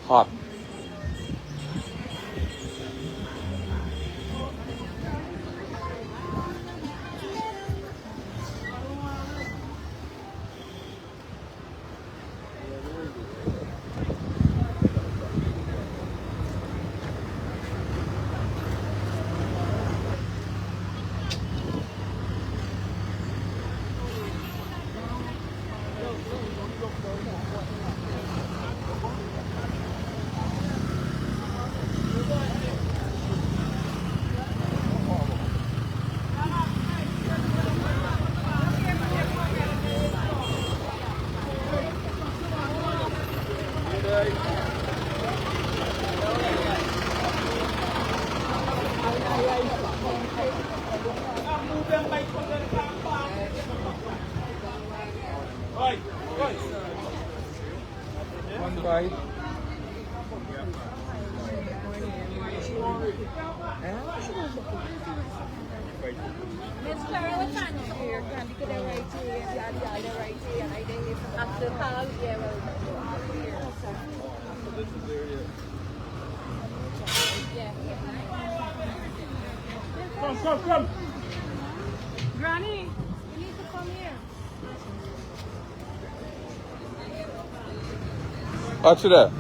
Hot. One bite. Miss Clara, what time is here? Can you get it right here? Yeah, right here. And I think it's after hall. Yeah, well, yeah. Come. Granny, you need to come here. Watch it up.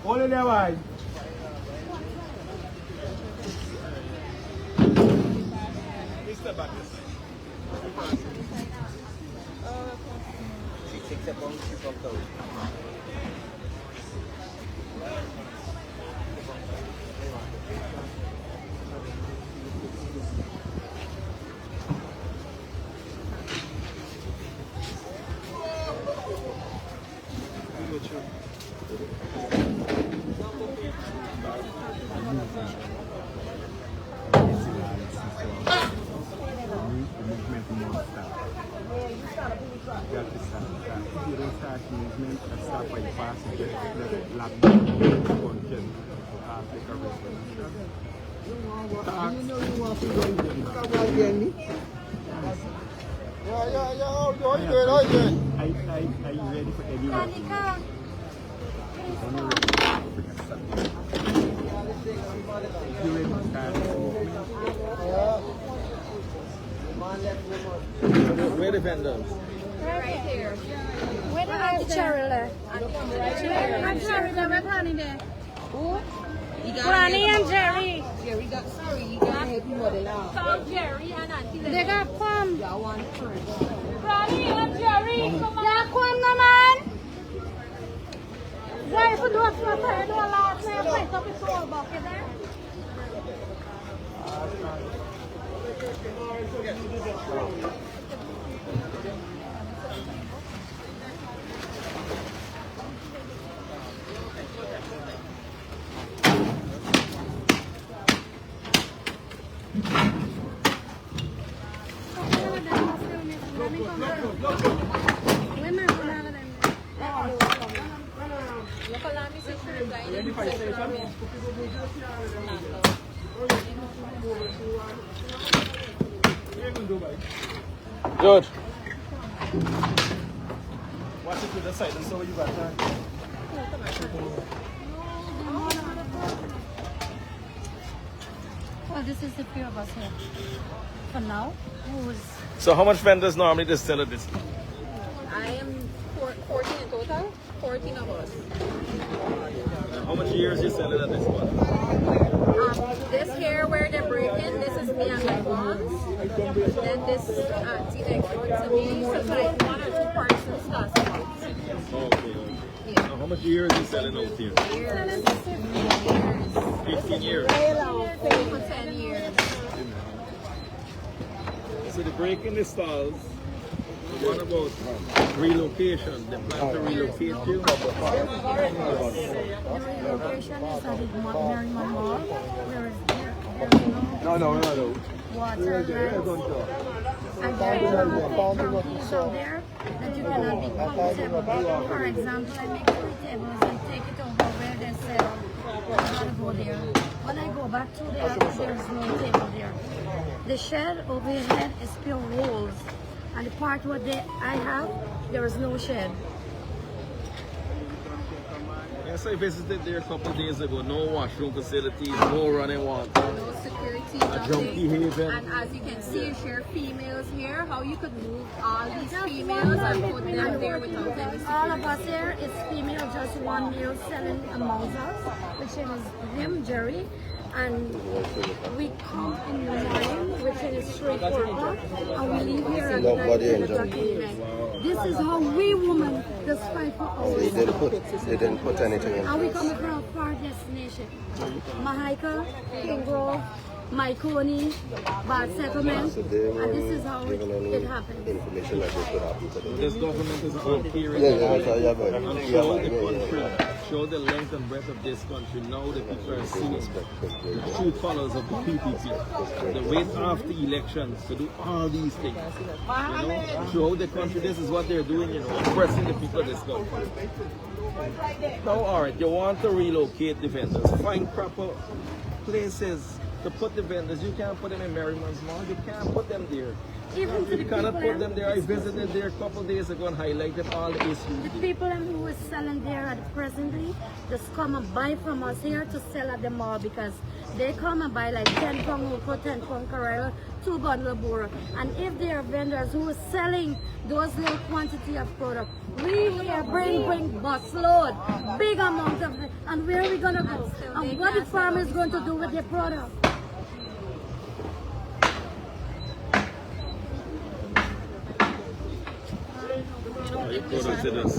Hold it there, wide. Step back this way. She takes a bone, she popped out. Are you ready for everyone? You ready to start? Where are the vendors? Right here. Where do I have the cherry left? I'm sorry, we're planning there. Granny and Jerry. Jerry got sorry, you gotta help you with it now. So Jerry and Auntie. They got come. Y'all want first. Granny and Jerry. Yeah, come naman. Jerry, put what for her? Do a lot. Say a place up its whole bucket there. George. Watch it to the side and so you got time. Well, this is the few of us here. For now, So how much vendors normally just sell at this? I am 14 in total. 14 of us. How much years you sell it at this one? This here where they're breaking, this is me and my moms. Then this auntie next door to me. So it's like 1 or 2 parts and stuff. Okay. Yeah. How much years you selling out here? 15 years. For 10 years. So the break in the stalls, what about relocation? They plan to relocate you? the relocation is at the Merriman Mall. There is No. water rights. And there is properties out there that you cannot be comfortable. For example, I make 3 tables and go there. When I go back to there, there's no table there. The shed overhead is pure walls. And the part where I have, there is no shed. Yes, I visited there a couple of days ago. No washroom facilities, no running water. No security, junkie nothing. haven. And as you can see, share females here. How you could move all these females and put them there without any security. All of us here is female, just one male selling amongst us, which is him, Jerry. And we come in the morning, which is straight 4 o'clock, and we leave here at night. This is how we women just fight for ourselves. They didn't put anything in. And we come from far destination. Mahika, King Grove, Maikoni, Bad Settlement, So they and this is weren't how given any it happens. information that this could happen to them. This government is out here Yeah, that's how you have it. and Yeah, show yeah, the yeah, country, yeah. show the length and breadth of this country. Now the people are seeing the true colors of the PPP. They wait after elections to do all these things. You know, show the country this is what they're doing, you know, oppressing the people of this country. Now, all right, you want to relocate the vendors. Find proper places to put the vendors. You can't put them in Merriman's Mall. You can't put them there. Even to the You cannot people put them there. I visited there a couple days ago and highlighted all the issues. The people who is selling there at presently just come and buy from us here to sell at the mall because they come and buy like 10 pound Oko, 10 pound Carrera, 2 bundle of Bora. And if there are vendors who are selling those little quantity of product, we here bring busload, big amount of it. And where are we gonna go? And what the farmer is going to do with their product? According to this.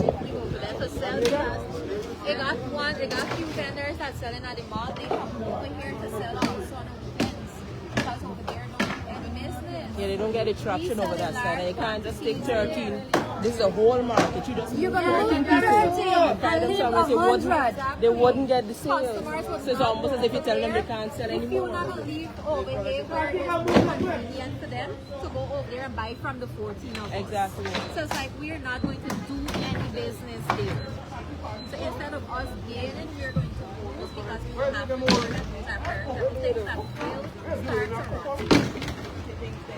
They got few vendors that selling at the mall. They come over here to sell also on the weekends because over there no any business. Yeah, they don't get the traction over that side. And you can't just take 13. This is a whole market. You just You're gonna leave 13 and leave 100. they wouldn't get the sales. Customers would So it's not almost go as if you tell them they there. can't sell If you anymore. not leave over here where it's more convenient for them to go over there and buy from the 14 of us. Exactly. So it's like we're not going to do any business there. So instead of us gaining, we're going to lose because we don't have more that things that will start to rot.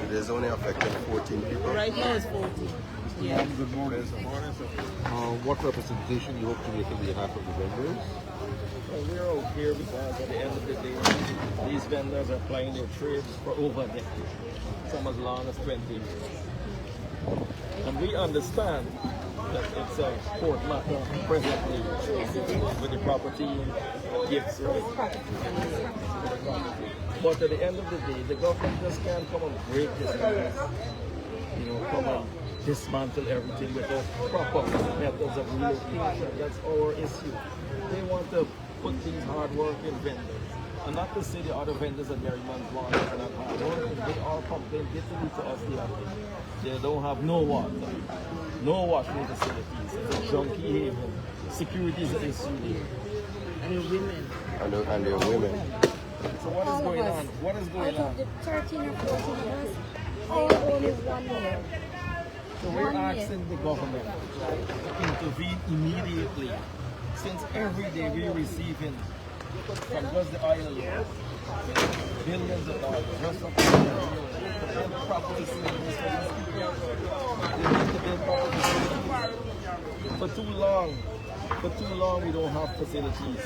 It is only affecting 14 people. Right now it's 14. Yeah. Good morning. What representation you hope to make on behalf of the vendors? Well, we're out here because at the end of the day, these vendors are plying their trades for over a decade, some as long as 20 years. And we understand that it's a court matter presently with the property gifts, right? But at the end of the day, the government just can't come and break this business. You know, come and dismantle everything without proper methods of relocation. That's our issue. They want to put these hard-working vendors, and not to say the other vendors at Merriman's Mall are not hard-working. They all complain bitterly to us the other day. They don't have no water, no washing facilities. It's a junkie haven. Security is an issue. And the women. And they're women. So what is going on? What is going Out on? of the 13 or 14 of us, all only 1 year. So we're asking the government to intervene immediately, since every day we're receiving from just the oil alone billions of dollars just from the property savings for these people. They need to build property savings. For too long we don't have facilities.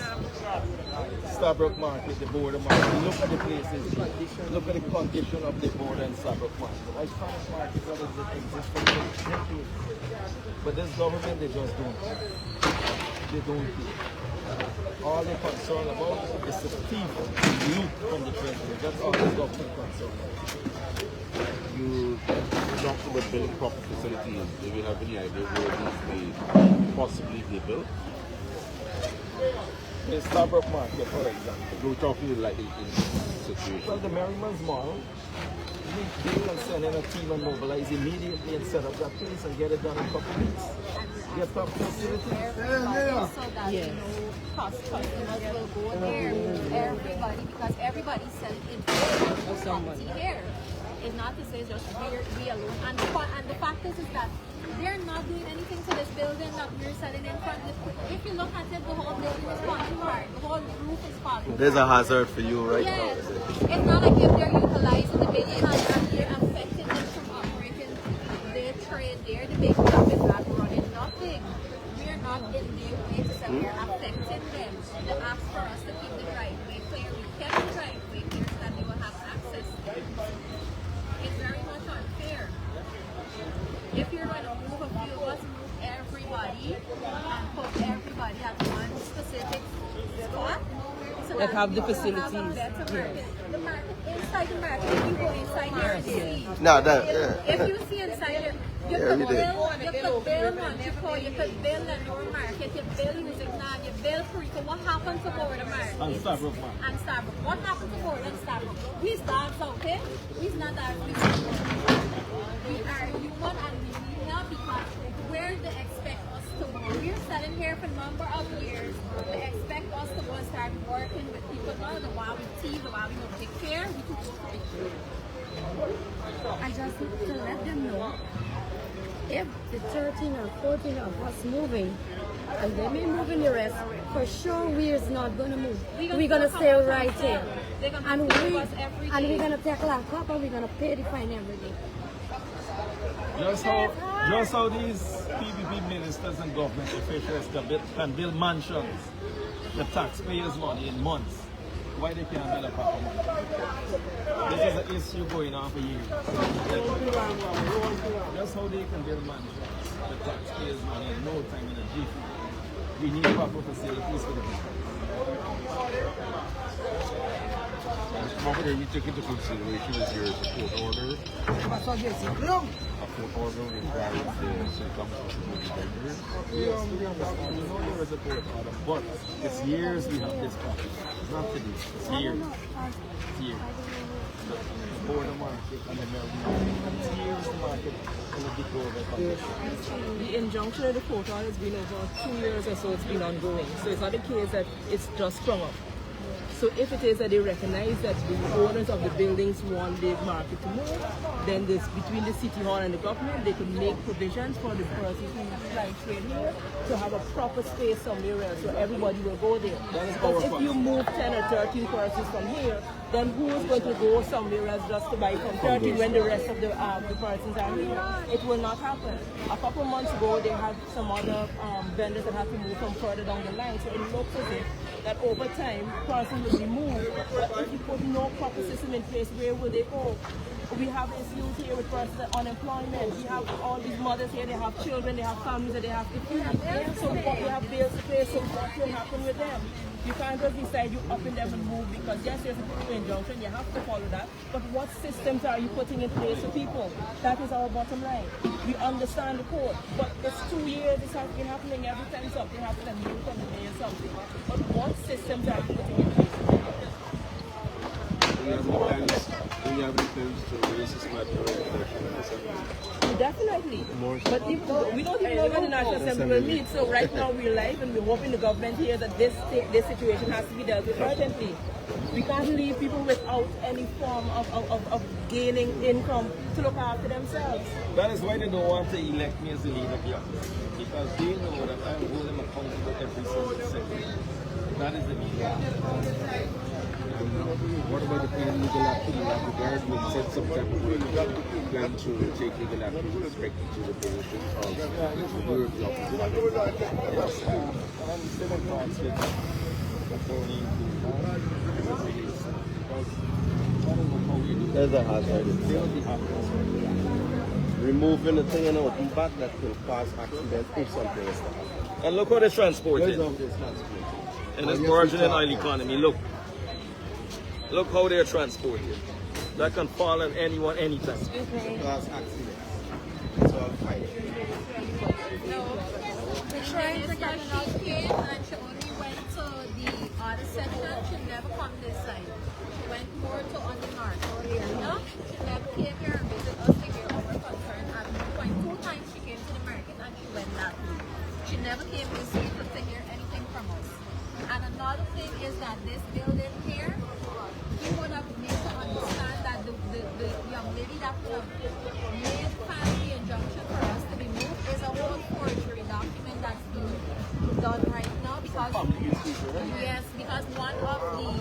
Starbuck Market, the border market. Look at the places. Look at the condition of the border and Starbuck Market. Iconic markets that exist for decades. But this government, they just don't. They don't do. All they're concerned about is to thief, loot from the treasury. That's all this government concerned about. You talked about building proper facilities. Do you have any idea where these may possibly be built? The Starbuck Market, for example. We're talking like in Well, situation. the Merriman's Mall, they can send in a team and mobilize immediately and set up that place and get it done in a couple of weeks. Get proper facilities. So that you know, customers will go there. Everybody, because everybody's selling property here. It's not to say just we alone. And the fact is that They're not doing anything to this building that we're selling in front. If you look at it, the whole building is falling apart. The whole roof is falling There's a apart. hazard for you right now. Yes. Is it? It's not like if they're utilizing the building and they're affecting them from operating their trade there. The big shop is not running nothing. We're not in their way to say we're affecting them. They ask for us to keep the driveway clear. We kept the driveway clear so that they will have access. It's very much unfair. If you're going to move a few of us, move everybody and put everybody at one specific spot. So That have the we will facilities. have a better market. The market, inside the market, if you go inside here and see. No, that, yeah. If you see inside there, you Yeah, could we did. build Montreal, you could build Lenore Market, you build Lusignan, you build Perico. What happened to Border Market? And Starbrook Market. And Starbrook. What happened to Border and Starbrook? We's dogs out there. We's not that. We are human and we need help because where they expect us to go. We're selling here for a number of years. They expect us to go and start working with people now. The while we tease, the while we don't take care, we could go for it. I just need to let them know if the 13 or 14 of us moving and they may moving the rest, for sure we is not going to move. We're going to stay right here. They're gonna And serve us every day. we're going to take a lock up and we're going to pay the fine every day. Just how these PPP ministers and government officials can build mansions, the taxpayers' money in months. Why they can't build a proper one? This is an issue going on for years. Just how they can build mansions, the taxpayers' money in no time in a jiffy. We need proper facilities for the people. Mohammad, you take into consideration is your court order. A court order requires the symptoms of the vendors. Yes, we understand. We know there is a court order, but it's years we have this problem. It's not today. It's years. It's years. The border market and the American market. It's years the market in a deplorable condition. The injunction of the court order has been over 2 years or so. It's been ongoing. So it's not the case that it's just sprung up. So if it is that they recognize that the owners of the buildings want the market to move, then this between the city hall and the government, they can make provisions for the persons who like trade here to have a proper space somewhere else, so everybody will go there. Because if you move 10 or 13 persons from here, then who is going to go somewhere else just to buy from 13 when the rest of the persons are here? It will not happen. A couple months ago, they had some other vendors that had to move from further down the line, so it looks as if that over time, persons will be moved. But if you put no proper system in place, where will they go? We have issues here with persons with unemployment. We have all these mothers here, they have children, they have families that they have to feed. So they have bills to pay, so what will happen with them? You can't just decide you up and down and move because yes, there's a people injunction, you have to follow that. But what systems are you putting in place for people? That is our bottom line. We understand the code, but it's 2 years, this has been happening every time something happens and you come to me or something. But what systems are you putting in place? Do you have any plans to raise this matter in the National Assembly? Definitely. But if, we don't even know when the National Assembly will meet. So right now we're live and we're hoping the government hears that this situation has to be dealt with urgently. We can't leave people without any form of gaining income to look after themselves. That is why they don't want to elect me as the leader of the office. Because they know that I will hold them accountable every single second. That is the media. What about the plan legal action? The government said some type of plan to take legal action with respect to the position of the board of Yes, and I'm still in talks with attorney There's a hazard. they will be happy. Removing the thing and open back that can cause accidents if something is to happen. And look how they transport Where's it. all this transport? In this burgeoning oil economy, look how they're transported. That can fall on anyone, anytime. Cause accidents. It's all fine. No. Trying to get she came and she only went to the other section. She never come this side. She went more to on the north area. She never came here and visit us to hear our concern. At one point, 2 times she came to the market and she went that way. She never came this way to hear anything from us. And another thing is that this building here, you would have made to understand that the young lady that would have made family injunction for us to be moved family issue, right? Yes, because one of the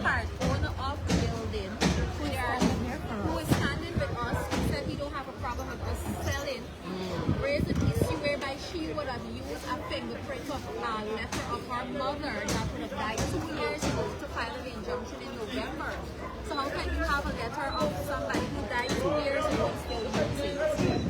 part owner of the building who is standing with us, he said he don't have a problem with us selling. Raised an issue whereby she would have used a fingerprint of a letter of her mother that would have died 2 years ago to file an injunction in November. So how can you have a letter of somebody who died 2 years ago and still use it?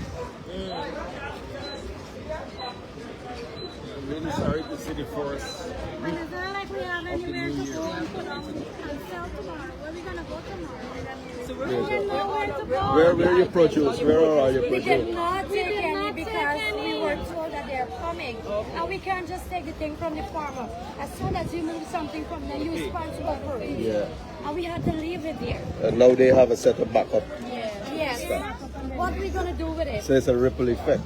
I'm really sorry to see the forest. And it's not like we have anywhere to go and put on and sell tomorrow. Where are we gonna go tomorrow? So We didn't know where to go. Where you produce? Where are all your We produce? did not take any because we were told that they're coming. And we can't just take the thing from the farmer. As soon as you move something from them, you're responsible for it. Yeah. And we had to leave it there. And now they have a set of backup. Yes. What are we gonna do with it? So it's a ripple effect.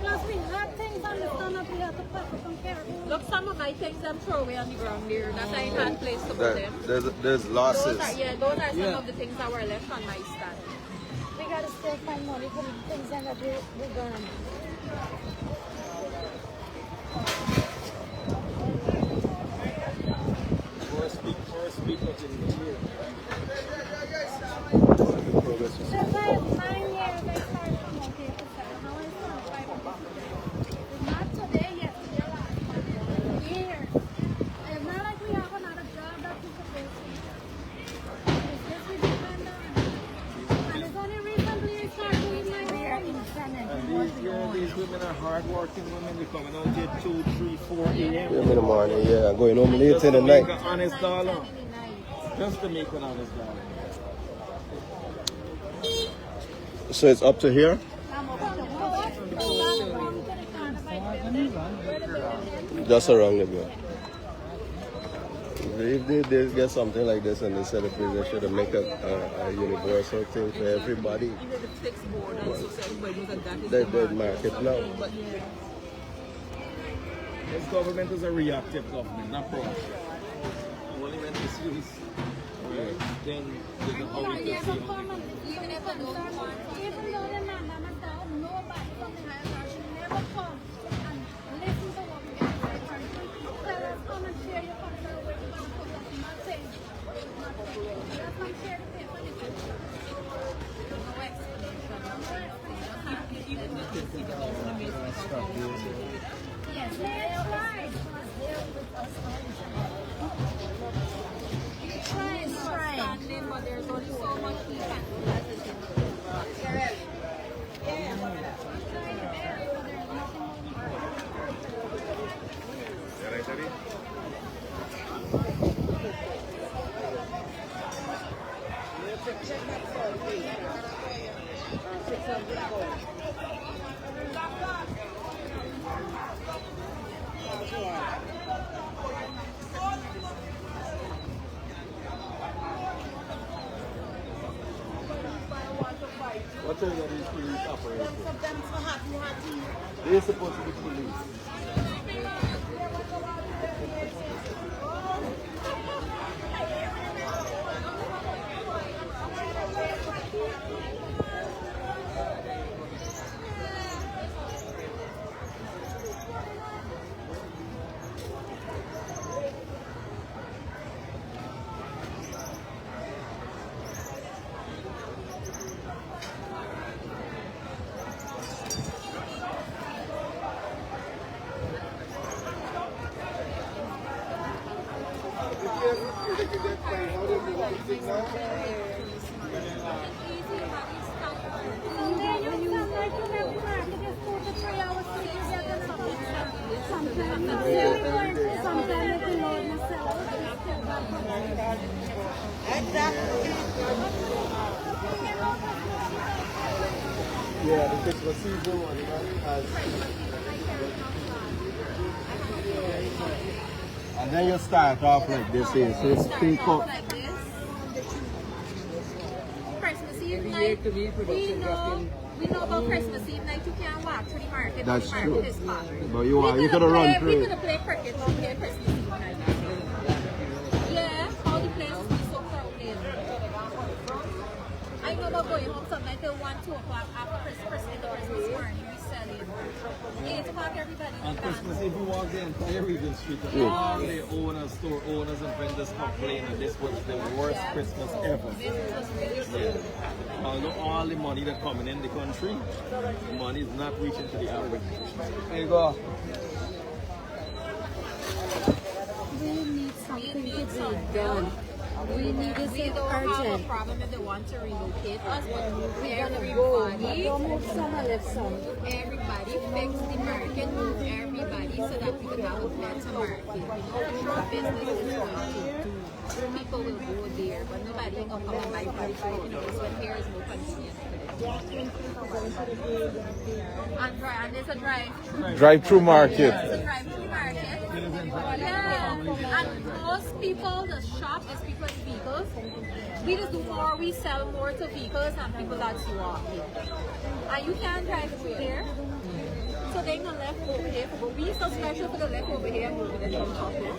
Plus we had things on the stomach we had to pack up and carry. Look, some of my things I'm throwing on the ground there that I had place to put them. There's losses. Those are some of the things that were left on my stand. We gotta still find money for the things that we're gonna do. Forest people in the year. So 9 years I started from okay to sell. Now I sell 5 It's not today, yesterday, last month. Years. It's not like we have another job that we supposed to do. It's just we depend on. And it's only recently we started doing my hair independent. And these women are hard-working women. They're coming out here 2, 3, 4 a.m. In the morning, yeah. Going home late in the Make night. an honest dollar. Just to make an honest dollar. So it's up to here? Just around the block. If they get something like this and they set up, they should make a universal thing for everybody. Even the fixed board also so everybody knows that is They the market now. But This government is a reactive government, not proactive. Only when it's used, then they can always just say, Even if I don't want Even though the man and the dog, nobody from the higher should never come and listen to what we get to say. Tell us, come and share your concern with us and put us nothing. Just come share the paper. Yes, that's right. standing, but there's only so much we can do as a team. what are these police operations? They're supposed to be police. Yeah, the Christmas season one And then you start off like this here. So it's peak up. Like this. Christmas Eve every year night, to be production dropping. we know about Christmas Eve night. You can't walk through the market. That's the true. market is packed. But you could have run We through could it. have played cricket on here Christmas Eve night. Yeah, all the places be so crowded. I know about going home sometimes till 1, 2 o'clock after Christmas morning. We selling. 8 o'clock everybody on done. Christmas Eve. You walk the entire region street. And all the owners, store owners and vendors complain that this was the worst Christmas ever. Yeah. Although all the money that's coming in the country, the money is not reaching to the average. There you go. We need something to be done. We need this We don't have a urgent. problem if they want to relocate us, but We gotta go. everybody, Don't move some and left some. everybody fix the market, move everybody so that we can have a better market. You know, sure business is going to do. People will go there, but nobody ain't gonna come and buy from it. You know, this one here is more convenient. And there's a Drive-through market. It's a drive-through market. Yeah. And most people that shop is people's vehicles. We just do more, we sell more to vehicles than people that's walking. And you can't drive through there. So they're gonna left over here. But we so special for the left over here and over there from top here.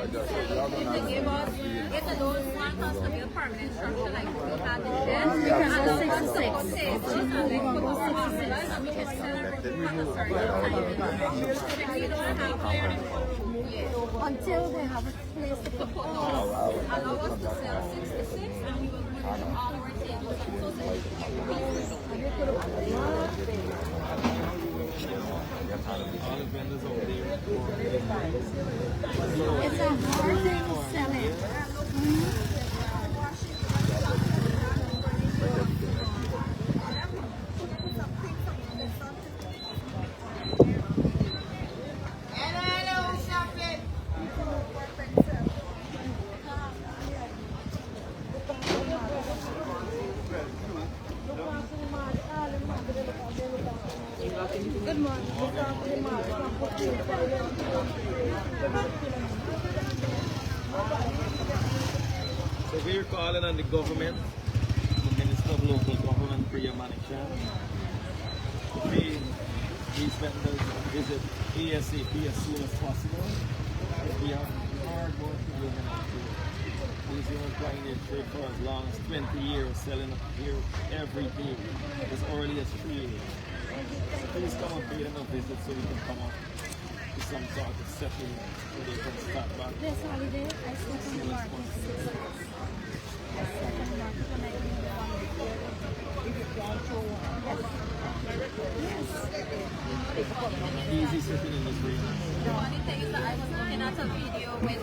If they give us, if they don't want us to build permanent structure like we had in there, and the council says, she's not like put us 66 and we can sell it for a certain time. We don't have Until they have a place to put allow us to sell 66 and we will put all our tables and sausages. All the vendors over there. It's a hard thing to sell it. So we're calling on the government, the Minister of Local Government, Priya Manichan, to pay these vendors a visit ASAP as soon as possible. We have hard working women out here. These women trying their trade for as long as 20 years, selling here every day, as early as 3 years. So please come and pay them a visit so we can come up to some sort of settlement so they can start back. This holiday, I slept in the market 6 hours. I slept in the market when I came down before. Easy sitting in this rain. The funny thing is that I was looking at a video with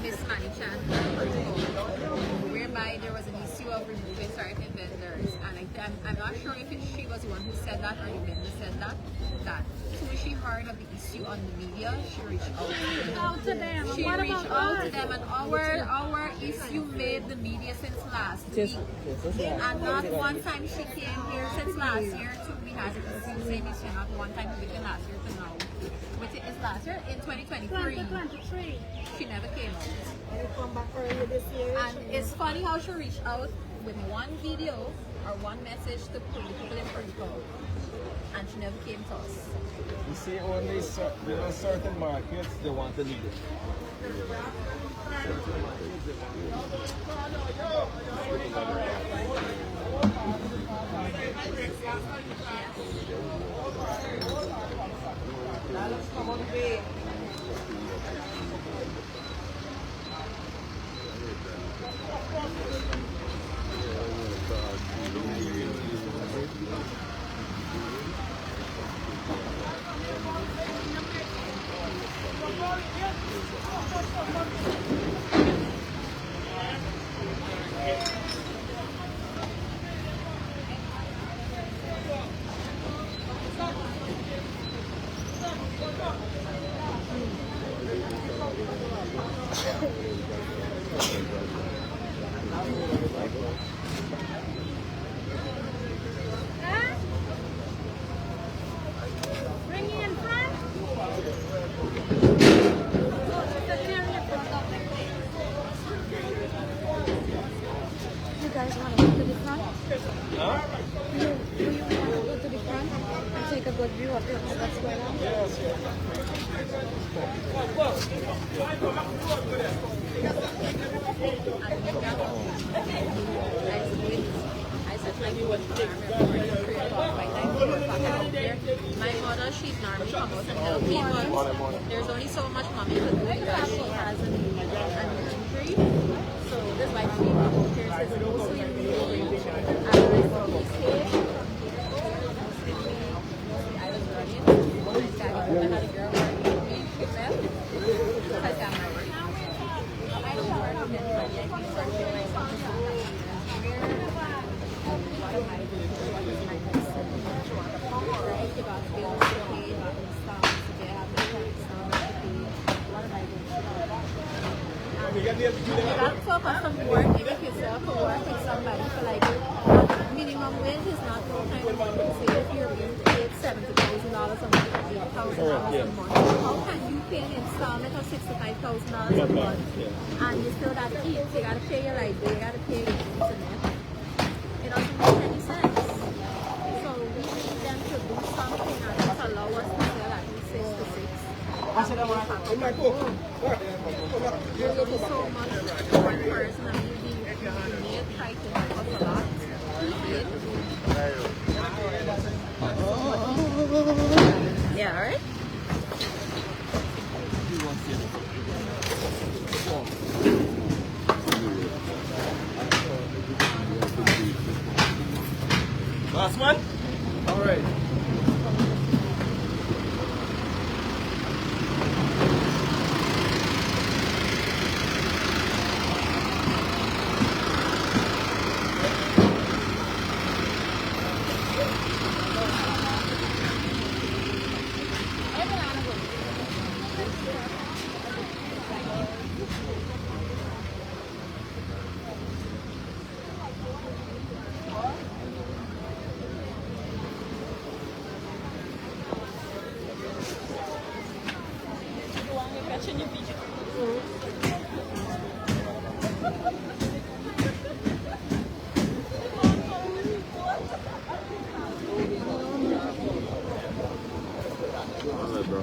Miss Manichan, whereby there was an issue of removing certain vendors, and I'm not sure if she was the one who said that or the vendor said that. So when she heard of the issue on the media, she reached out to them. She reached out to them, and our issue made the media since last week. And not one time she came here since last year too. We had the same issue, not one time between last year to now. Which is last year in 2023. 2023. She never came out. I come back earlier this year. And it's funny how she reached out with one video or one message to the people in Puerto, and she never came to us. You see, only certain markets they want to lead it. Bring you in front. You guys want to go to the front? Huh? Do you want to go to the front and take a good view of what's going on? Yes, yes. I said, like, you went to the army at 3 o'clock, by 9 o'clock I out there. My mother, she's normally come out and help me, but there's only so much mommy could do because she has an injury. So this is why she come out here. So it's mostly me and the rest of these kids. I was running. I had a girl working with me. I got married. I don't work with anybody. I keep working with myself. That's for some work, make yourself to work with somebody for like minimum wage is not no kind of money. Say if you're being paid $70,000 a month or $8,000 a month, how can you pay an installment of $65,000 a month and you still got to eat? So you got to pay your light bill, you got to pay your internet. It doesn't make any sense. So we need them to do something and just allow us to sell at least 6 to 6. There will be so much one person and you'll be trying to help us a lot. Yeah, alright? Last one? All right.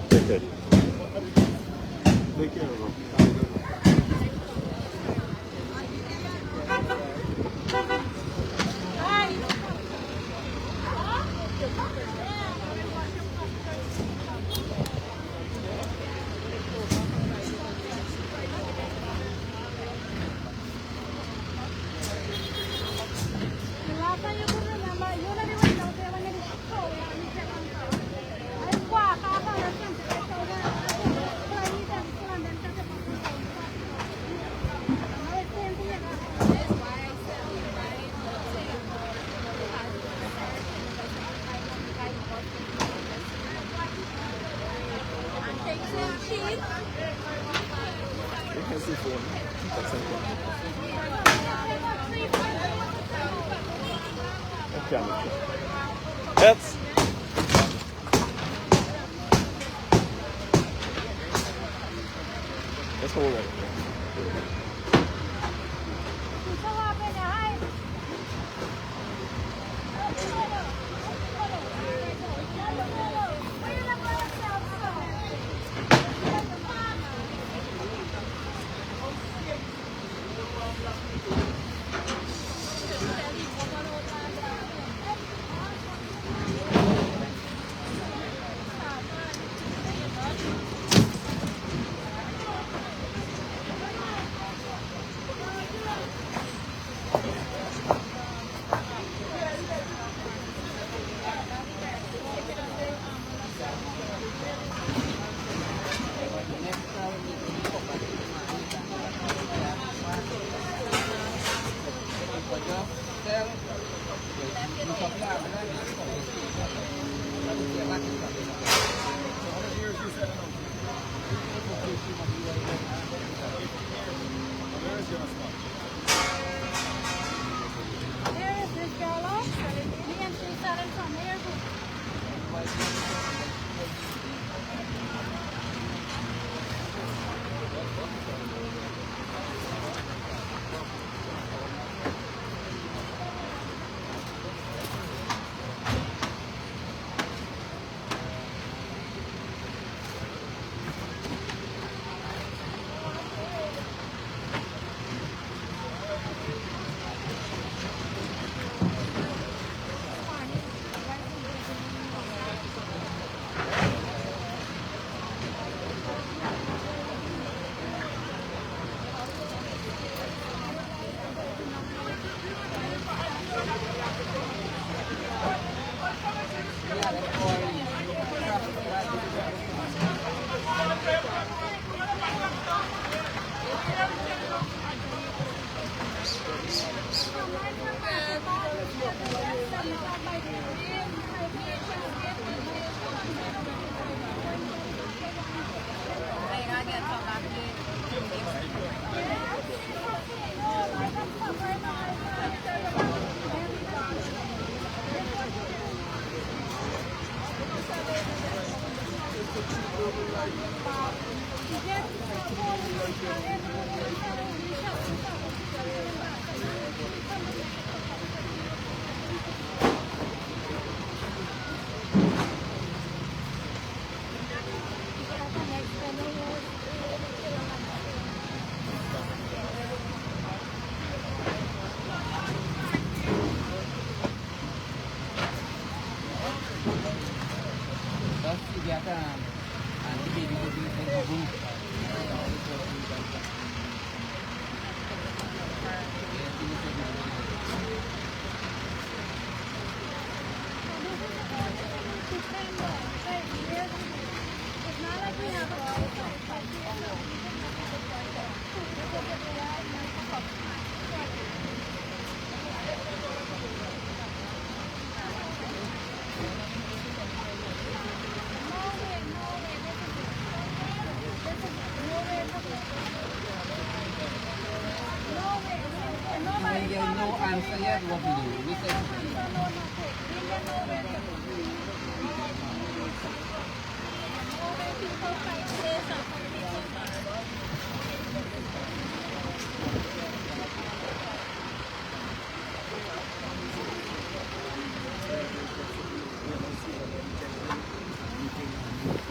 Take care. Take care, bro. That's hold right there.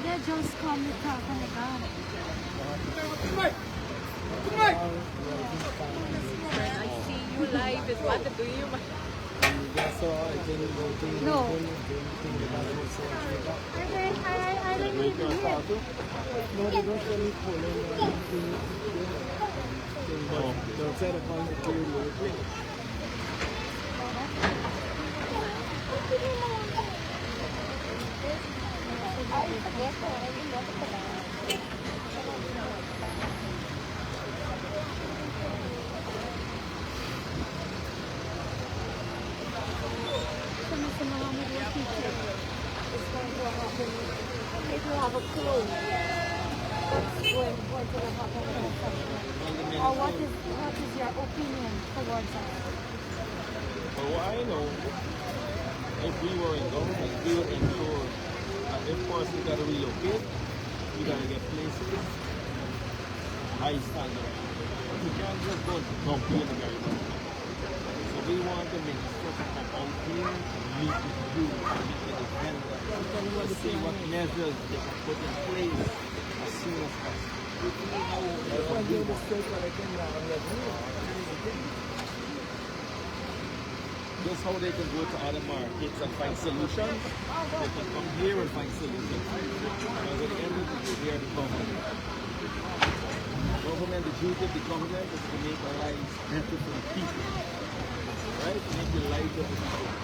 They just come to talk on the ground. I see you live is what do you No. I don't need to Mr. Mohammad will teach you. It's going to happen. If you have a clue what's going to happen in the session, or what is your opinion towards that? But what I know, if we were in government, we would ensure that if person got to relocate, we got to get places, high standard. You can't just go dump in the very much. So we want to make sure to come out here, meet with you, meet with the vendors, to see what measures they can put in place as soon as possible. Just how they can go to other markets and find solutions, they can come here and find solutions. Because at the end of the day, we are the government. Government, the duty of the government is to make our lives better for the people. Right? To make the lives of the people.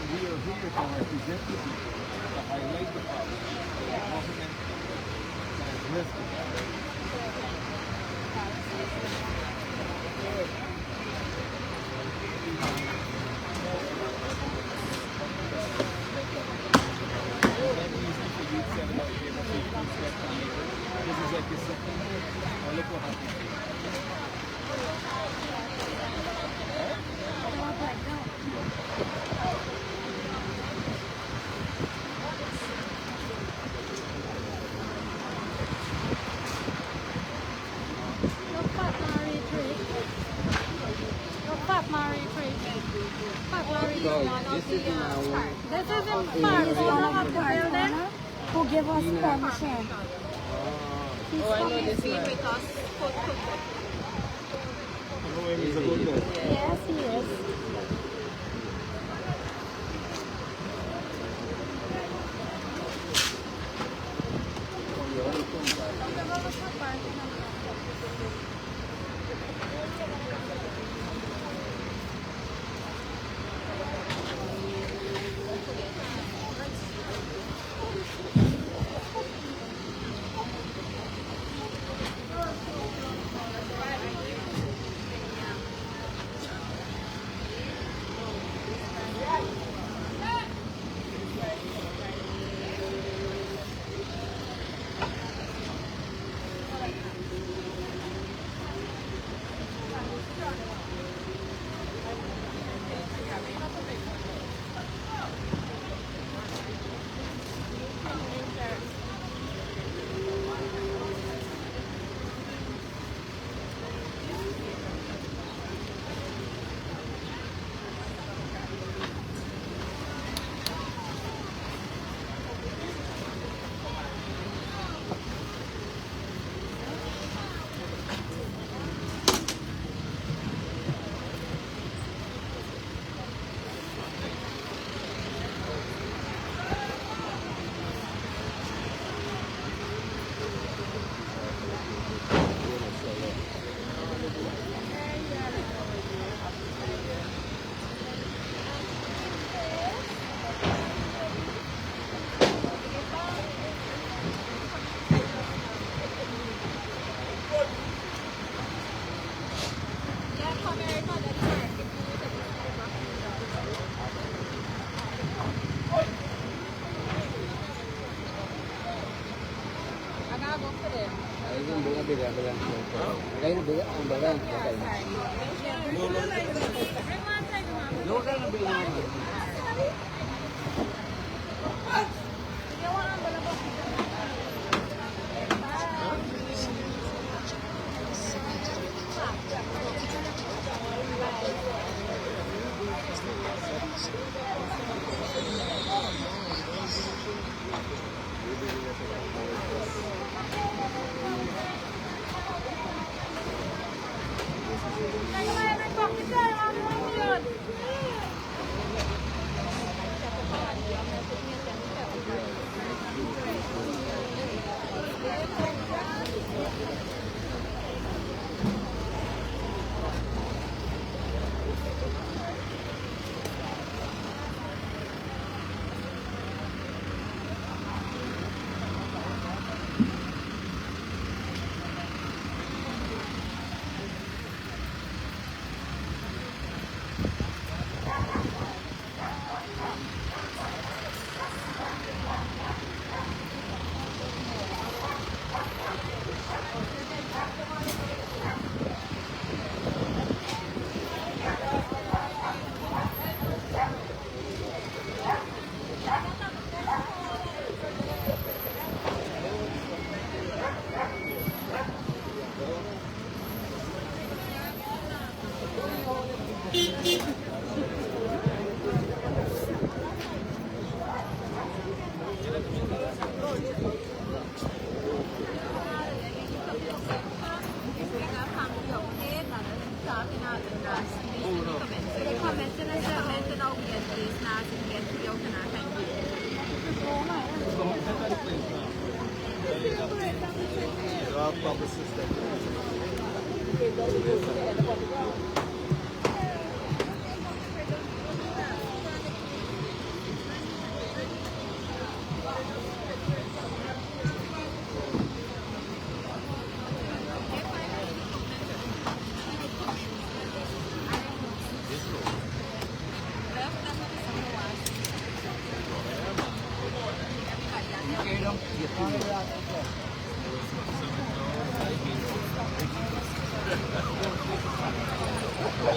We are here to represent the people, to highlight the problems that the government can address them. It's not easy for you to send out here to say you step on it. This is like your second home. Now look what happened. This is in part owner of the building who gave us permission. Oh, I know this be one. with us? Yes, he is.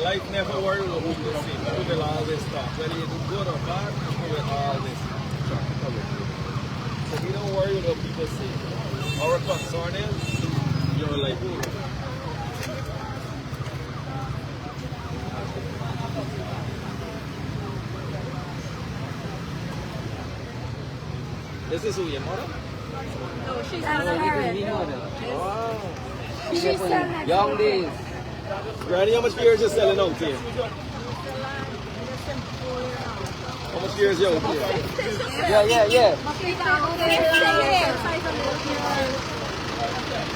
Life never worry about who you see, but who will always talk. Whether you do good or bad, who will always talk. So we don't worry about what people say. Our concern is your livelihood. This is who your mother? No, she's That's not her. Wow. She's selling Young days. Granny, how much beers you selling out here? How much beers you out here? Yeah.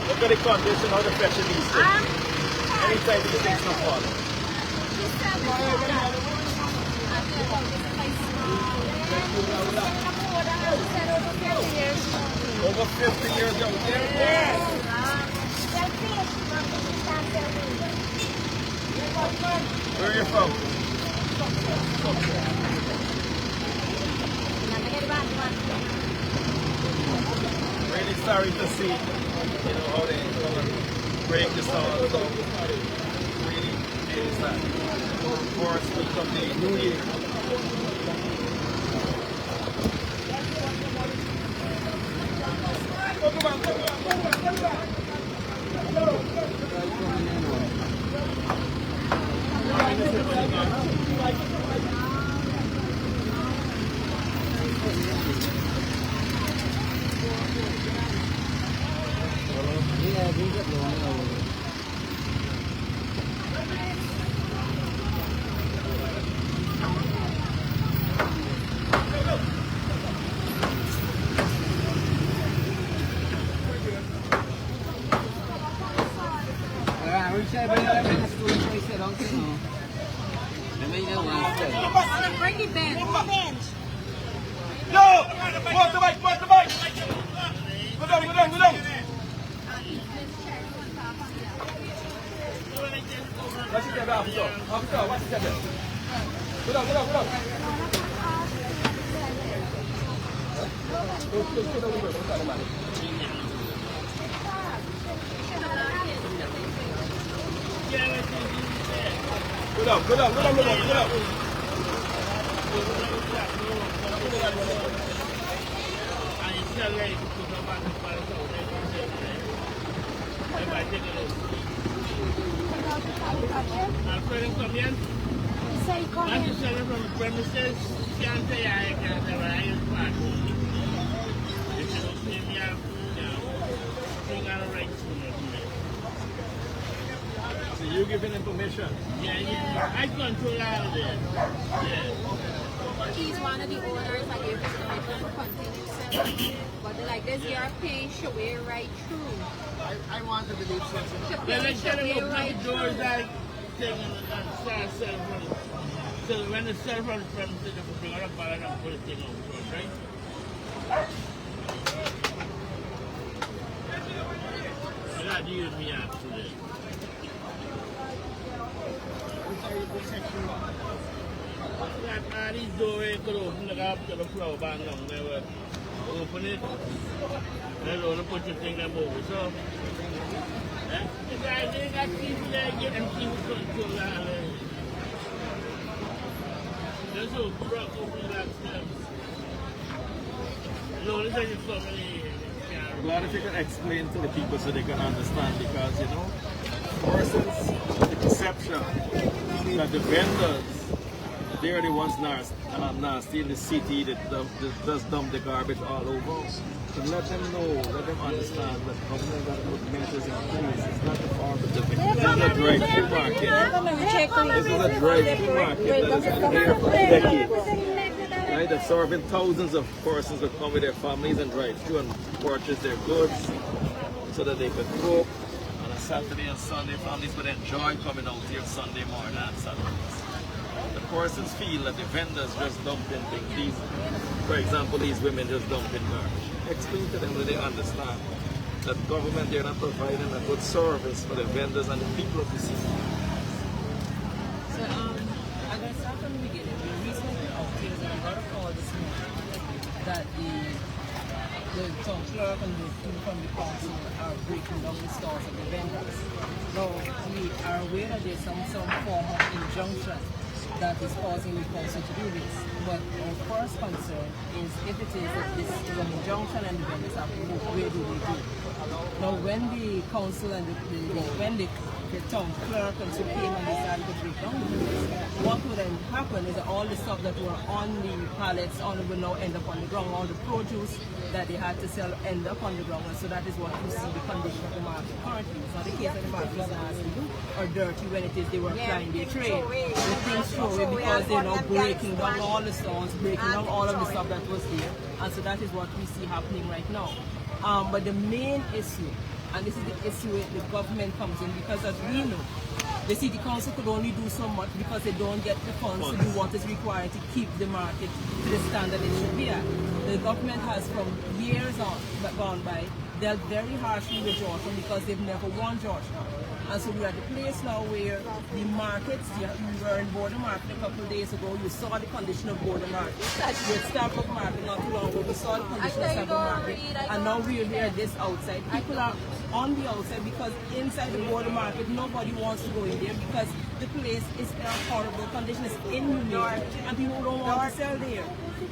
Look at the condition, how the pressure these things. Anytime these things come fall. Over 50 years out there? Yes. Where are you from? Really sorry to see, how they come and break the songs up. Really, really sad. First week of the new year. Come on. Bring it bench. Yo! Walk the bike! Go down! Watch it, officer, watch it. Go down. So you giving him permission? Yeah. I control all of this. Yeah. He's one of the owners. I gave him permission to continue selling. But they're like, this your pay should wear right through. I want to believe something. The pay should wear Open right the doors through. like thing and start selling from it. So when they sell from the premises, they can bring it up and put the thing on front, right? You're not using me out today. These doors could open it up to the floor, but no, they will open it. They don't put your thing up over. So, the guys, they got people there getting people control all of it. There's a truck open that steps. No, this ain't so many. I'm glad if you can explain to the people so they can understand, because you know, persons the perception that the vendors, they are the ones nasty in the city that just dump the garbage all over. So let them know, let them understand that the government got to put measures in place. It's not the farm, but this is a drive-through market. This is a drive-through market that has been here for decades. Right? They're serving thousands of persons that come with their families and drive through and purchase their goods so that they can cook. On a Saturday and Sunday, families would enjoy coming out here Sunday morning and Saturdays. The persons feel that the vendors just dumping things. For example, these women just dumping garbage. Explain to them that they understand that government, they're not providing a good service for the vendors and the people of the city. So, I'm going to start from the beginning. We recently obtained a lot of calls this morning that the town clerk and the people from the council are breaking down the stores of the vendors. Now, we are aware that there's some form of injunction that is causing the council to do this. But our first concern is if it is that this is an injunction and the vendors have to move, where do they go? Now, when the council and when the town clerk and so came and decided to break down the vendors, what would then happen is that all the stuff that were on the pallets will now end up on the ground. All the produce that they had to sell end up on the ground, and so that is what you see the condition of the market currently. It's not the case that the market is nasty or dirty when it is they were applying their trade. The things throw away because they're now breaking down all the stores, breaking down all of the stuff that was there, and so that is what we see happening right now. But the main issue, and this is the issue where the government comes in, because as we know, the city council could only do so much because they don't get the funds to do what is required to keep the market to the standard it should be at. The government has, from years on gone by, dealt very harshly with Georgetown because they've never won Georgetown. And so we're at the place now where the markets, we were in Border Market a couple of days ago, you saw the condition of Border Market. With Starbuck Market not too long ago, we saw the condition of Starbuck Market. And now we're here this outside. People are on the outside because inside the Border Market, nobody wants to go in there because the place is in a horrible condition, it's inhumane, and people don't want to sell there.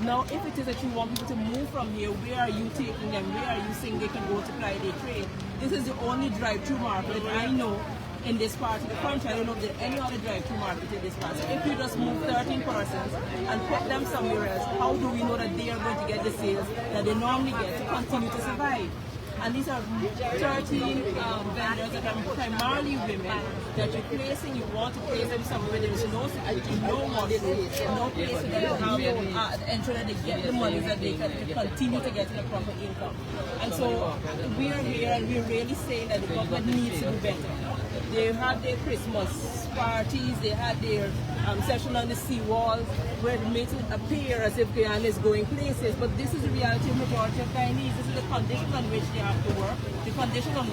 Now, if it is that you want people to move from here, where are you taking them? Where are you saying they can go to ply their trade? This is the only drive-through market I know in this part of the country. I don't know if there's any other drive-through market in this part. So if you just move 13 persons and put them somewhere else, how do we know that they are going to get the sales that they normally get to continue to survive? And these are 13 vendors that are primarily women that you're placing. You want to place them somewhere where there is no security, no washroom, no place for them to have ensure that they get the money that they can continue to get a proper income. And so we are here and we're really saying that the government needs to do better. They had their Christmas parties, they had their section on the seawalls, where it makes it appear as if Guyana is going places. But this is the reality of majority of Guyanese. This is the condition on which they have to work, the condition under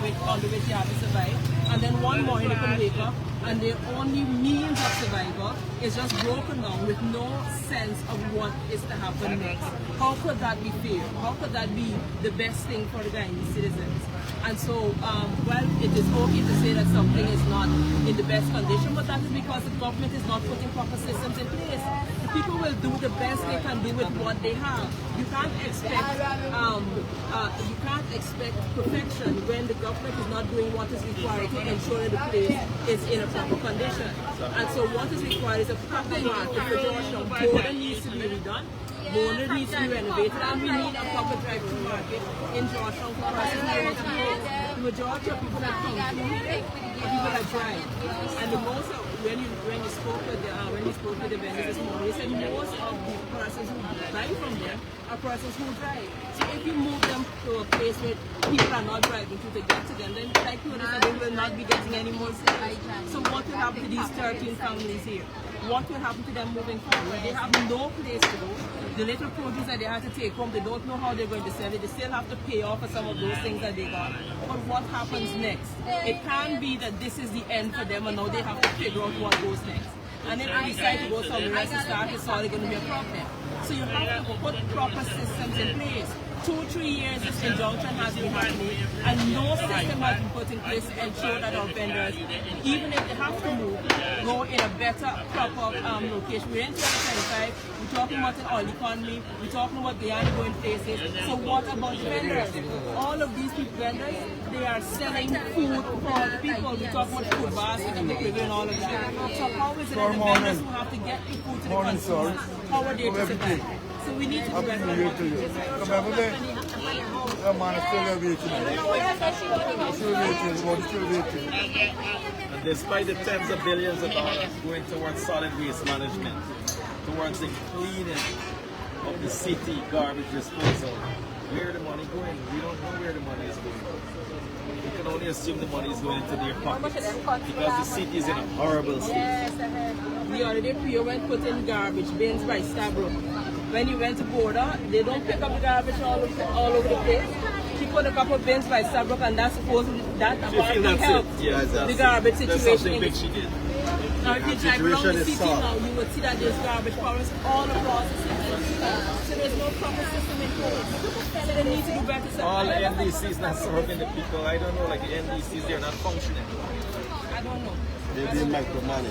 which they have to survive. And then one morning they can wake up and their only means of survival is just broken down with no sense of what is to happen next. How could that be fair? How could that be the best thing for the Guyanese citizens? And so, well, it is okay to say that something is not in the best condition, but that is because the government is not putting proper systems in place. The people will do the best they can do with what they have. You can't expect perfection when the government is not doing what is required to ensure that the place is in a proper condition. And so what is required is a proper market for Georgetown. Border needs to be redone. Border needs to be renovated, and we need a proper drive-through market in Georgetown for persons who want to go. The majority of people that come through are people that drive. And the most of, when you spoke with the vendors this morning, they said most of the persons who buy from them are persons who drive. So if you move them to a place where people are not driving to get to them, then like you said, they will not be getting any more sales. So what will happen to these 13 families here? What will happen to them moving forward? They have no place to go. The little produce that they have to take home, they don't know how they're going to sell it. They still have to pay off for some of those things that they got. But what happens next? It can't be that this is the end for them and now they have to figure out what goes next. And if they decide to go somewhere else and start, it's already going to be a problem. So you have to put proper systems in place. 2-3 years this injunction has been happening and no system has been put in place to ensure that our vendors, even if they have to move, go in a better, proper location. We're in 2025, we're talking about an oil economy, we're talking about Guyana going places. So what about vendors? All of these people vendors, they are selling food for the people. We're talking about food basket and the and all of that. So how is it that the vendors who have to get the food to the consumers, how are they to survive? So we need to do better. And despite the tens of billions of dollars going towards solid waste management, towards the cleaning of the city garbage disposal, where the money going? We don't know where the money is going. We can only assume the money is going into their pockets because the city is in a horrible state. Yes, I heard. The other day, Pio went put in garbage bins by Stabrook. When he went to border, they don't pick up the garbage all over the place. He put a couple of bins by Stabrook, and that's supposedly apparently helped the garbage situation. Big she did. Now, if you drive around the city now, you would see that there's garbage piles all across the city. So there's no proper system in place. So they need to do better. All the NDCs not serving the people. I don't know, like the NDCs, they're not functioning. I don't know. They didn't make the money.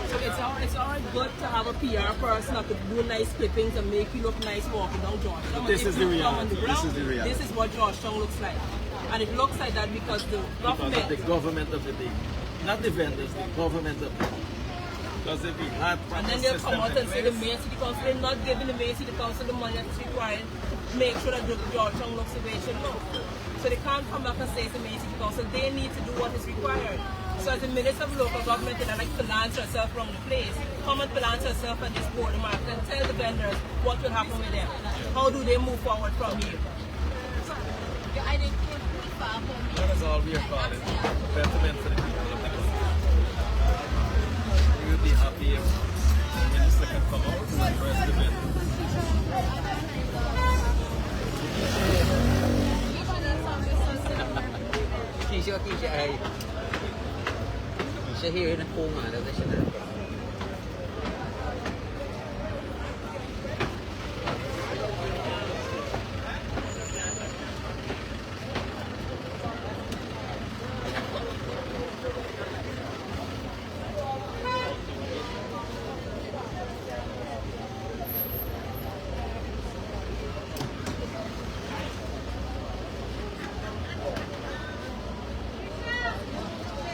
So it's all good to have a PR person that could do nice clippings and make you look nice walking down Georgetown. This is the reality. This is what Georgetown looks like. And it looks like that because the government... The government of the day. Not the vendors, the government of the day. Because if we had and then they'll come out and say the Mayor City Council, they're not giving the Mayor City Council the money that's required to make sure that Georgetown looks the way it should look. So they can't come back and say to the Mayor City Council, they need to do what is required. So as a Minister of Local Government, and I like to finance herself from the place, come and finance herself at this border market and tell the vendors what will happen with them. How do they move forward from here? That is all we are calling. Betterment for the people of the country. We will be happy if the Minister can come out and address the vendors. Sẽ hiểu nó khuôn mà đâu sẽ nào.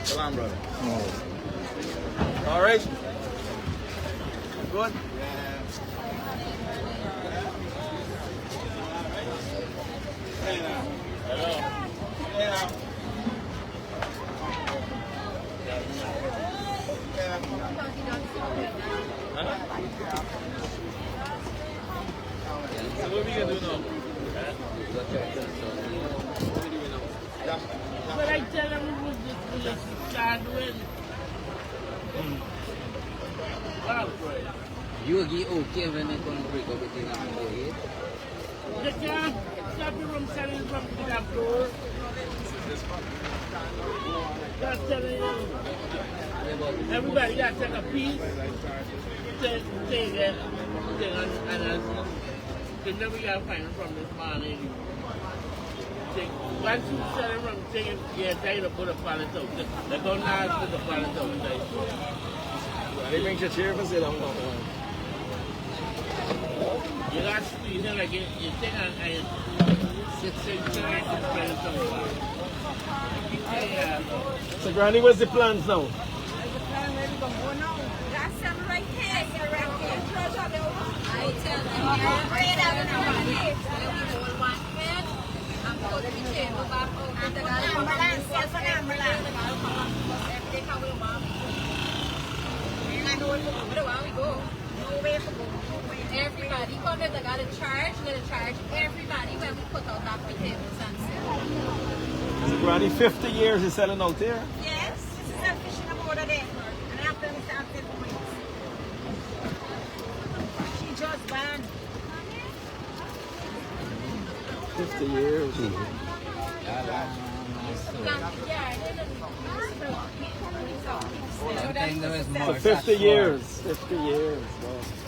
Salam, brother. All right. Good. So what are we gonna do now? But I tell them it was just start with. You agree okay when they gonna break everything up and go ahead? They can't stop you from selling from the top door. Just telling you. Everybody got to take a piece, take it, and they never got to find it from this morning. Once you sell it from the thing, you're tired to put a pallet out. They're going to put the pallet out. They bring your chair for sit down. You got to squeeze it like you take and six and spread it somewhere. So Granny, what's the plans now? Everybody come here, they gotta charge everybody when we put out that potatoes and sell. So Granny, 50 years is selling out there? Yes, this is a fishing about there. And after we start the points. She just banned. 50 years. So 50 years. 50 years. Wow.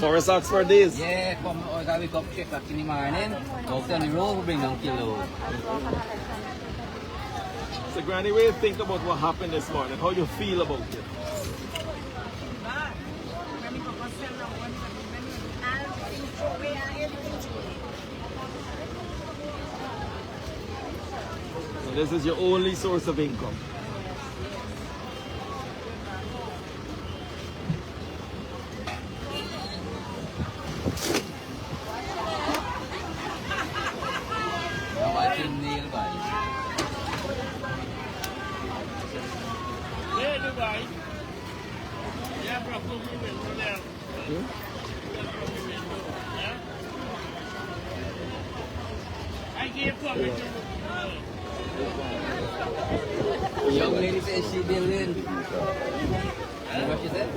Morris Oxford days. Yeah, come on, I wake up 3 o'clock in the morning, walk down the road, we bring down kilo. So Granny, what do you think about what happened this morning? How you feel about it? So this is your only source of income. Young lady says she building. What she said?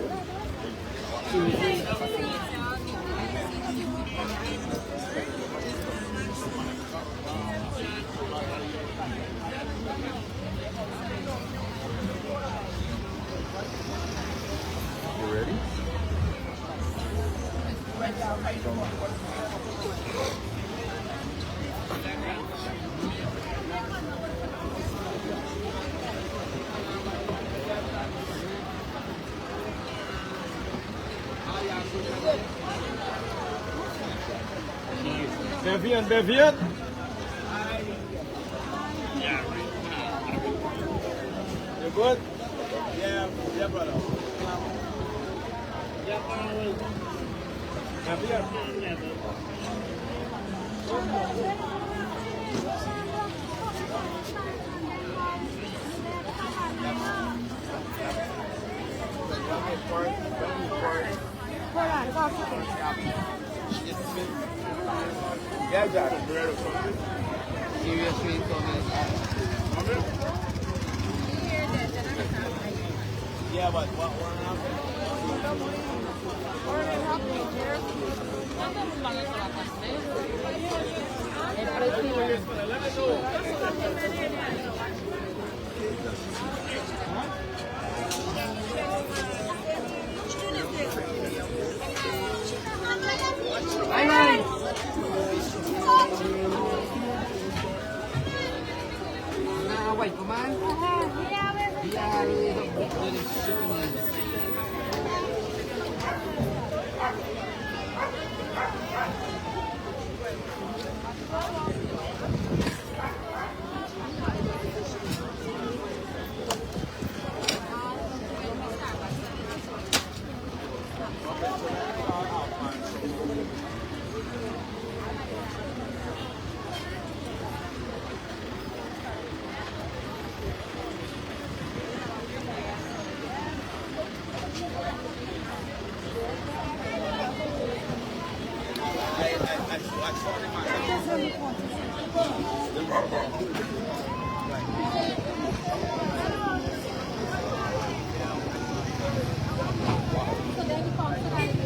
You ready? Bevian, Bevian. You good? Yeah, brother. Bevian. Yeah, Jack. Seriously, Yeah, but what happened? Wait, come on. Yeah, So then you come to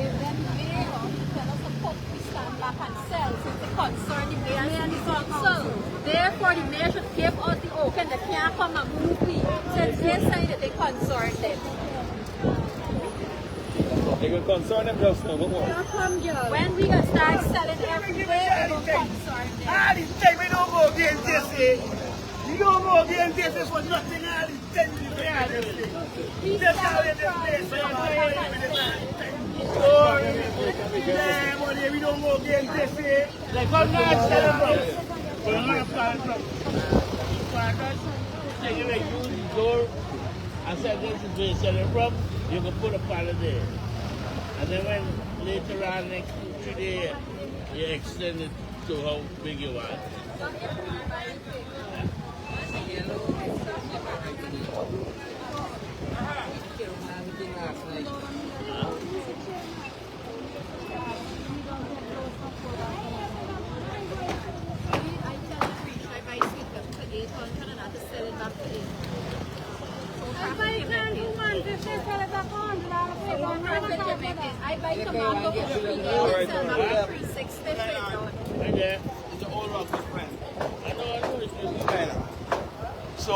before the mayor should give us the open, they can't come and move me. Since they say that they concern them. They can concern them just now. When we gonna start selling everywhere, it will concern them. All this time we don't go against this, eh? You don't go against this for nothing. All this time we don't go against this. Just how in the place. Yeah, money, we don't go against this, eh? Like, I'm not selling drugs. But I'm not selling drugs. Partners, say you like use the door and say this is where you're selling from, you can put a pallet there. And then when later on, next 2-3 days, you extend it to how big you want. I buy tomato for $3 and sell them for $3.60. Right there, it's an old rock friend. I know it's Guyana. So,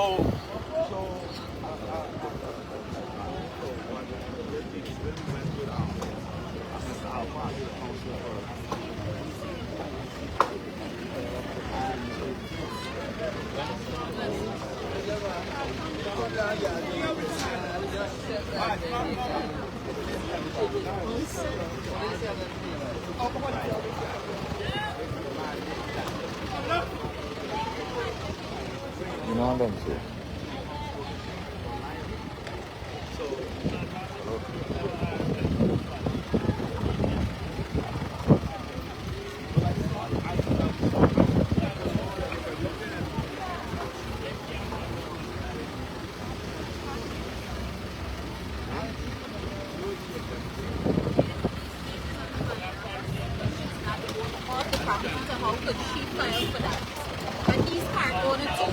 You know what I'm saying? How could she file for that? And he's part owner too.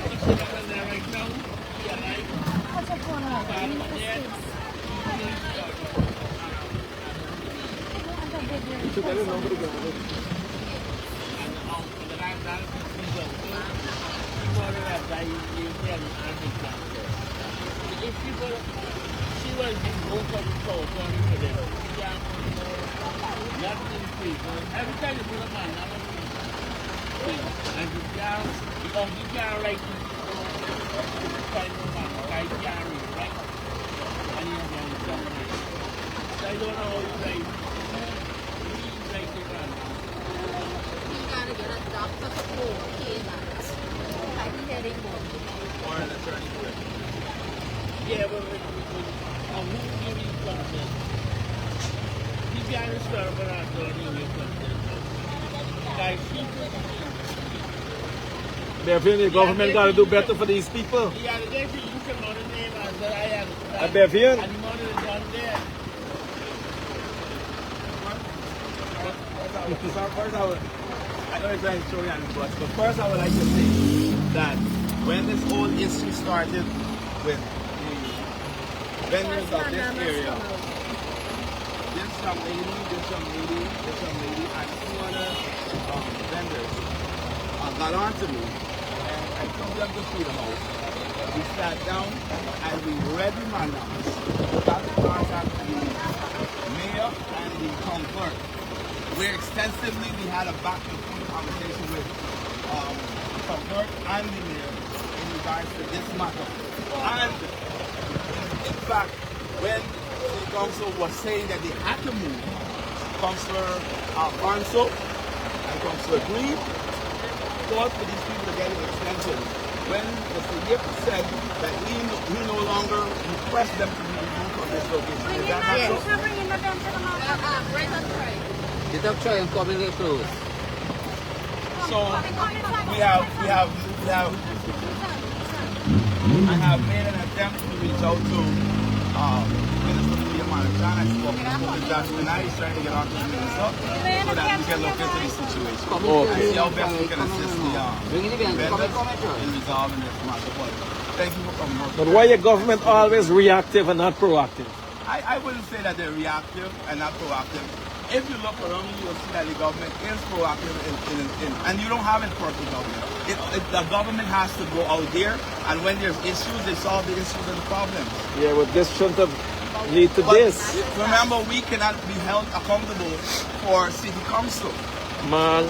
If people, she was being open for them. Nothing free. Every time you put a man, I'm free. And you can't, because you can't write kind of man, I can't read, right? And you have to man. So I don't know how you write. You write it wrong. You gotta get a doctor for okay that. Like the headache bone. Or an attorney for it. Yeah, but who give you consent? You can't start with an attorney with your consent. Guys, They're feeling the government got to do better for these people. yeah, the guy you can know the name and that I am. I bet you. And the money is down there. I know it's trying to show you on the bus, but first I would like to say that when this whole issue started with the vendors of this area, this young lady, and two other vendors got on to me, and I took them to Freedom House. We sat down and we read the mandates, got the contact the mayor and the town clerk, where extensively we had a back-and-forth conversation with the town clerk and the mayor in regards to this matter. And in fact, when the council was saying that they had to move, Councillor Alfonso and Councillor Green fought for these people to get an extension. When Mr. Yip said that he no longer request them to be removed from this location. Is that not so? Right on the right. Get up, try and come in the close. So I have made an attempt to reach out to Minister Mohammad. I spoke to Josh tonight. He's trying to get on to the minister so that we can look into the situation. And see how best we can assist the vendors in resolving this matter. But thank you for coming out. But why your government always reactive and not proactive? I wouldn't say that they're reactive and not proactive. if you look around, you will see that the government is proactive and you don't have a perfect government. The government has to go out there, and when there's issues, they solve the issues and the problems. Yeah, but this shouldn't have lead to But this. remember, we cannot be held accountable for city council. Man,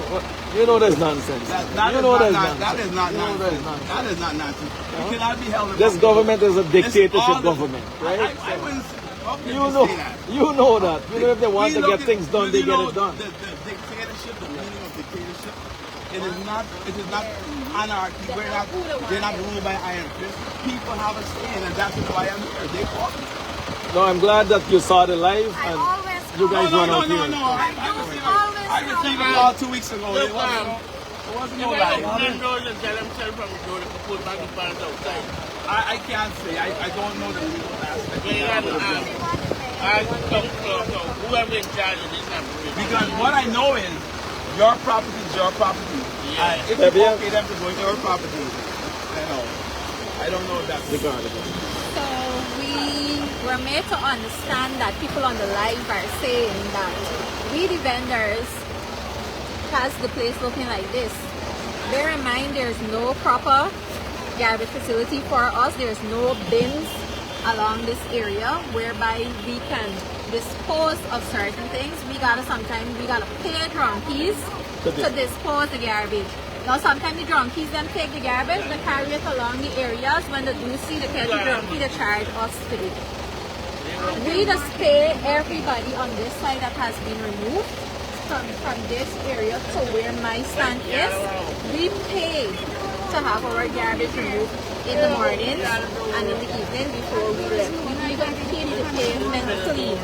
you know that's nonsense. That you is know not, that's that is not You know nonsense. that's nonsense. That is not nonsense. You cannot be held This accountable. government is a dictatorship Listen, government, right? I wouldn't say, how can You know, say that? you know that. You know if they want We to look get at- things done, they you get know it done. The dictatorship, the meaning of dictatorship, it is not anarchy. They're not ruled by iron fist. People have a say, and that's why I'm here. They fought me. No, I'm glad that you saw the live and you guys went out here. I received a call 2 weeks ago. It wasn't no lie. $10 and tell themselves from the door to put back the pants outside. I can't say. I don't know the legal aspect. Whoever in charge of this, Because what I know is your property is your property. Yeah. If you okay them to go in your property, I don't know if that's the So we were made to understand that people on the live are saying that we the vendors has the place looking like this. Bear in mind there's no proper garbage facility for us. There's no bins along this area whereby we can dispose of certain things. Sometimes we gotta pay drunkies to dispose the garbage. Now sometimes the drunkies then take the garbage, they carry it along the areas. When they do see the petty drunkie, they charge us for it. We just pay everybody on this side that has been removed from this area to where my stand is. We pay to have our garbage removed in the morning and in the evening before we leave. We don't pay the pavement clean.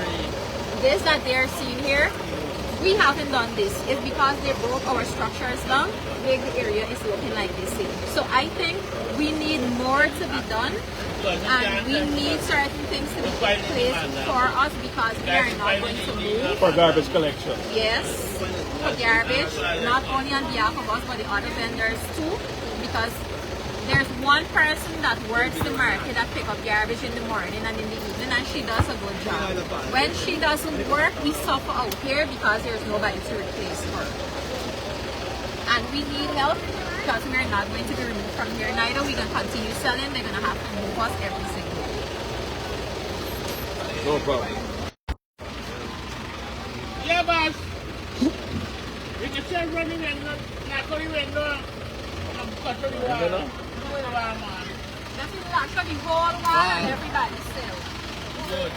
This that they're seeing here, we haven't done this. It's because they broke our structures down, make the area is looking like this. So I think we need more to be done, and we need certain things to be in place for us because we are not going to move. For garbage collection. Yes, for garbage, not only on behalf of us, but the other vendors too, because there's one person that works the market that pick up garbage in the morning and in the evening, and she does a good job. When she doesn't work, we suffer out here because there's nobody to replace her. And we need help because we're not going to be removed from here. Neither we can continue selling, they're going to have to move us every single day. No problem. Yeah, boss. We can still run the window, not go the window. Cut the wall. That's actually the whole wall and everybody still. Good.